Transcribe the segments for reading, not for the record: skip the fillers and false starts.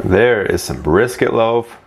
There is some brisket loaf.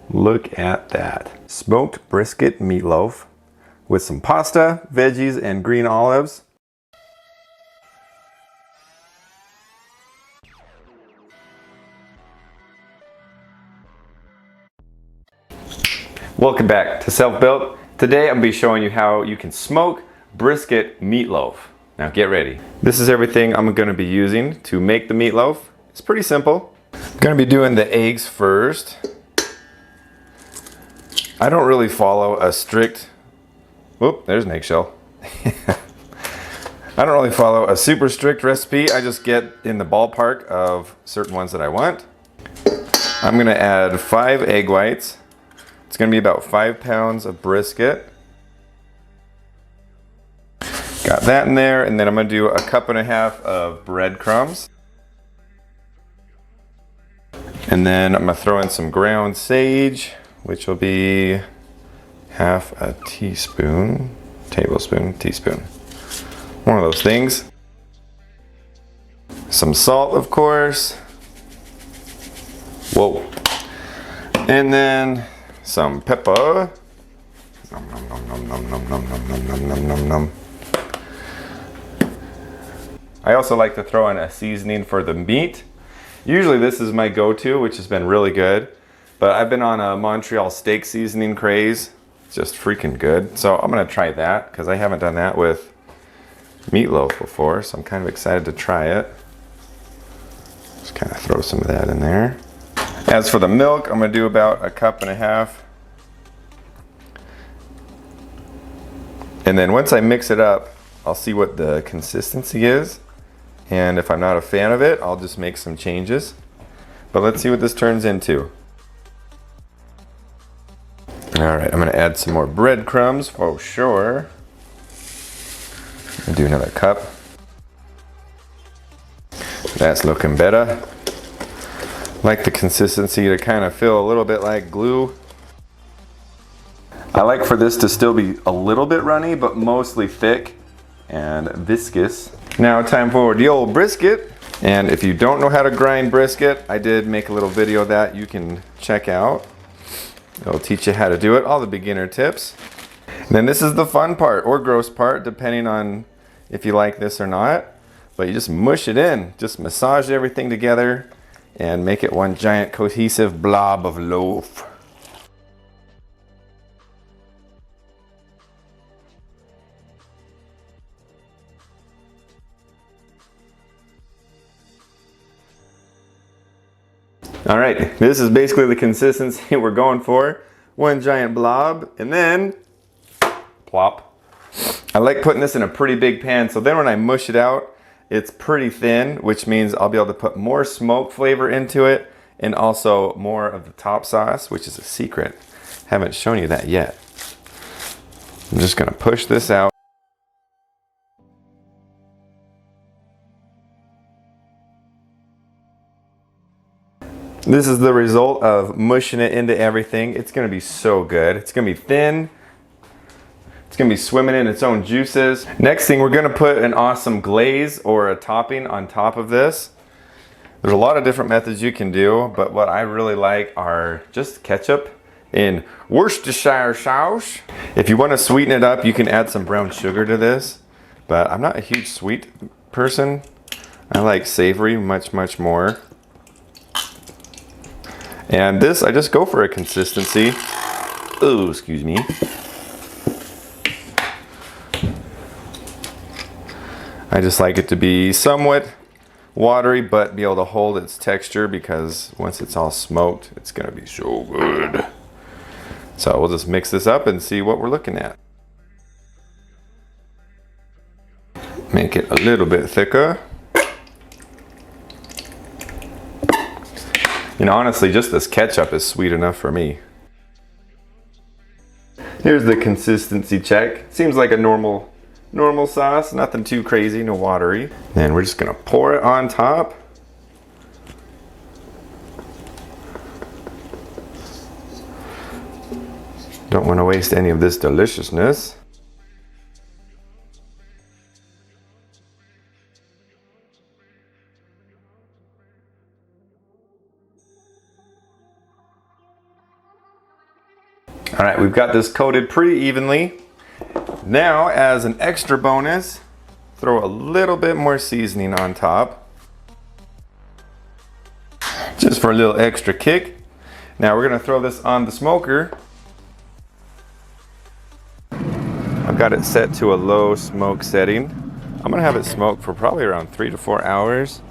Look at that. Smoked brisket meatloaf with some pasta, veggies, and green olives. Welcome back to Self-Built. Today I'm going to be showing you how you can smoke brisket meatloaf. Now get ready. This is everything I'm going to be using to make the meatloaf. It's pretty simple. I'm going to be doing the eggs first. I don't really follow a strict, whoop, there's an eggshell. I don't really follow a super strict recipe. I just get in the ballpark of certain ones that I want. I'm going to add 5 egg whites. It's going to be about 5 pounds of brisket. Got that in there, and then I'm going to do 1.5 cups of breadcrumbs. And then I'm going to throw in some ground sage, which will be half a teaspoon, tablespoon, teaspoon. One of those things. Some salt, of course. Whoa. And then some pepper. Nom, nom, nom, nom, nom, nom, nom, nom, nom, nom, nom, nom. I also like to throw in a seasoning for the meat. Usually this is my go-to, which has been really good. But I've been on a Montreal steak seasoning craze. It's just freaking good. So I'm gonna try that because I haven't done that with meatloaf before. So I'm kind of excited to try it. Just kind of throw some of that in there. As for the milk, I'm gonna do about 1.5 cups. And then once I mix it up, I'll see what the consistency is. And if I'm not a fan of it, I'll just make some changes. But let's see what this turns into. All right, I'm gonna add some more breadcrumbs for sure. I'll do another cup. That's looking better. Like the consistency to kind of feel a little bit like glue. I like for this to still be a little bit runny, but mostly thick and viscous. Now time for the old brisket. And if you don't know how to grind brisket, I did make a little video that you can check out. It'll teach you how to do it, all the beginner tips. And then this is the fun part or gross part, depending on if you like this or not. But you just mush it in, just massage everything together and make it one giant cohesive blob of loaf. All right, this is basically the consistency we're going for. One giant blob, and then plop. I like putting this in a pretty big pan, so then when I mush it out, it's pretty thin, which means I'll be able to put more smoke flavor into it and also more of the top sauce, which is a secret. Haven't shown you that yet. I'm just gonna push this out. This is the result of mushing it into everything. It's gonna be so good. It's gonna be thin. It's gonna be swimming in its own juices. Next thing, we're gonna put an awesome glaze or a topping on top of this. There's a lot of different methods you can do, but what I really like are just ketchup in Worcestershire sauce. If you wanna sweeten it up, you can add some brown sugar to this, but I'm not a huge sweet person. I like savory much, much more. And this, I just go for a consistency. Oh, excuse me. I just like it to be somewhat watery, but be able to hold its texture because once it's all smoked, it's gonna be so good. So we'll just mix this up and see what we're looking at. Make it a little bit thicker. You know, honestly, just this ketchup is sweet enough for me. Here's the consistency check. Seems like a normal sauce, nothing too crazy, no watery. And we're just gonna pour it on top. Don't want to waste any of this deliciousness. All right, we've got this coated pretty evenly. Now, as an extra bonus, throw a little bit more seasoning on top. Just for a little extra kick. Now we're gonna throw this on the smoker. I've got it set to a low smoke setting. I'm gonna have it smoke for probably around 3 to 4 hours.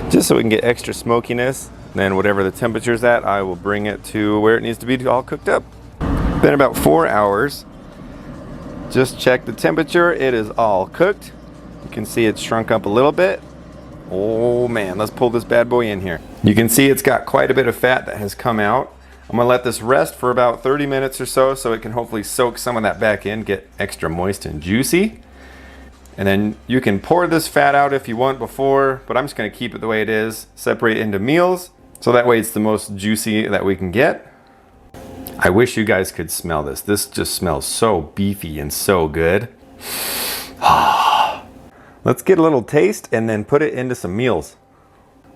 Just so we can get extra smokiness. Then whatever the temperature's at, I will bring it to where it needs to be all cooked up. Been about 4 hours. Just check the temperature, it is all cooked. You can see it's shrunk up a little bit. Oh man, let's pull this bad boy in here. You can see it's got quite a bit of fat that has come out. I'm gonna let this rest for about 30 minutes or so it can hopefully soak some of that back in, get extra moist and juicy. And then you can pour this fat out if you want before, but I'm just gonna keep it the way it is, separate it into meals, so that way it's the most juicy that we can get. I wish you guys could smell this. This just smells so beefy and so good. Let's get a little taste and then put it into some meals.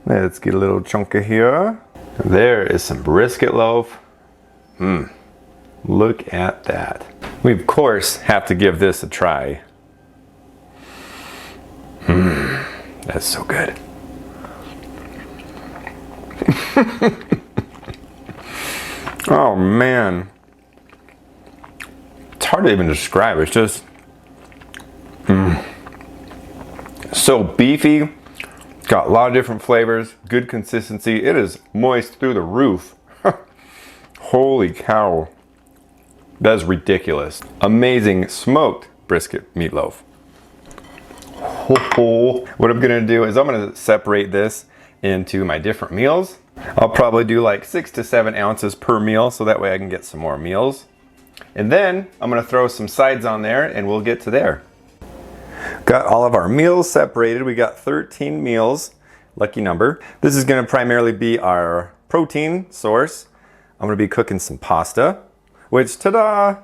Let's get a little chunk of here. There is some brisket loaf. Look at that. We of course have to give this a try. That's so good. Oh man. It's hard to even describe. It's just so beefy. Got a lot of different flavors, good consistency. It is moist through the roof. Holy cow. That is ridiculous. Amazing smoked brisket meatloaf. What I'm gonna do is I'm gonna separate this into my different meals. I'll probably do like 6 to 7 ounces per meal, so that way I can get some more meals. And then I'm gonna throw some sides on there and we'll get to there. Got all of our meals separated. We got 13 meals, lucky number. This is gonna primarily be our protein source. I'm gonna be cooking some pasta, which, ta-da,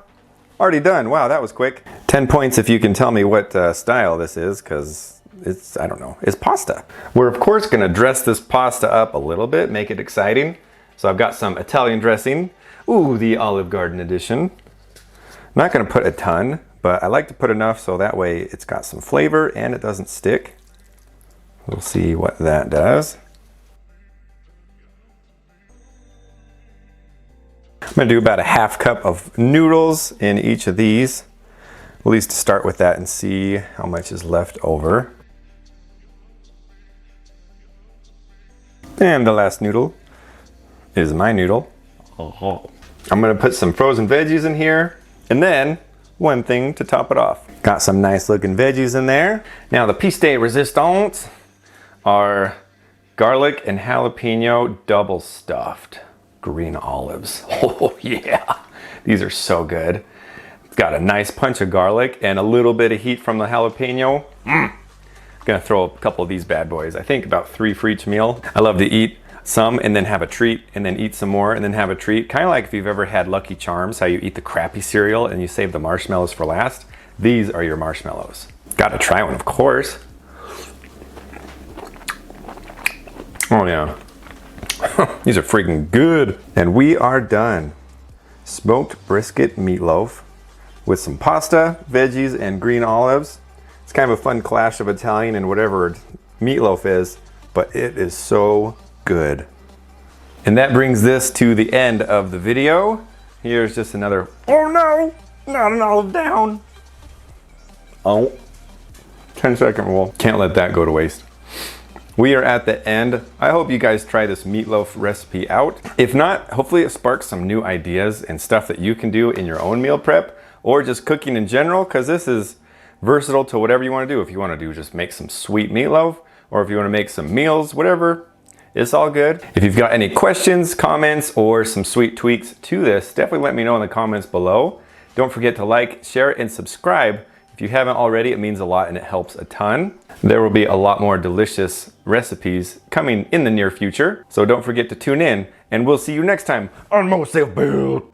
already done. Wow, that was quick. 10 points if you can tell me what style this is, because it's, I don't know, it's pasta. We're of course gonna dress this pasta up a little bit, make it exciting. So I've got some Italian dressing. Ooh, the Olive Garden edition. I'm not gonna put a ton, but I like to put enough so that way it's got some flavor and it doesn't stick. We'll see what that does. I'm gonna do about a half cup of noodles in each of these. At least to start with that and see how much is left over. And the last noodle is my noodle. I'm gonna put some frozen veggies in here, and then one thing to top it off. Got some nice looking veggies in there. Now the piece de resistance are garlic and jalapeno double stuffed green olives. Oh yeah, these are so good. It's got a nice punch of garlic and a little bit of heat from the jalapeno. Gonna throw a couple of these bad boys. I think about 3 for each meal. I love to eat some and then have a treat and then eat some more and then have a treat. Kind of like if you've ever had Lucky Charms, how you eat the crappy cereal and you save the marshmallows for last. These are your marshmallows. Gotta try one, of course. Oh yeah. These are freaking good. And we are done. Smoked brisket meatloaf with some pasta, veggies, and green olives. It's kind of a fun clash of Italian and whatever meatloaf is, but it is so good. And that brings this to the end of the video. Here's just another, oh no, not an olive down. Oh, 10-second rule. Can't let that go to waste. We are at the end. I hope you guys try this meatloaf recipe out. If not, hopefully it sparks some new ideas and stuff that you can do in your own meal prep or just cooking in general, because this is versatile to whatever you want to do. If you want to do just make some sweet meatloaf, or if you want to make some meals, whatever, it's all good. If you've got any questions, comments, or some sweet tweaks to this, definitely let me know in the comments below. Don't forget to like, share, and subscribe. If you haven't already, it means a lot and it helps a ton. There will be a lot more delicious recipes coming in the near future, so don't forget to tune in, and we'll see you next time on More Self Build.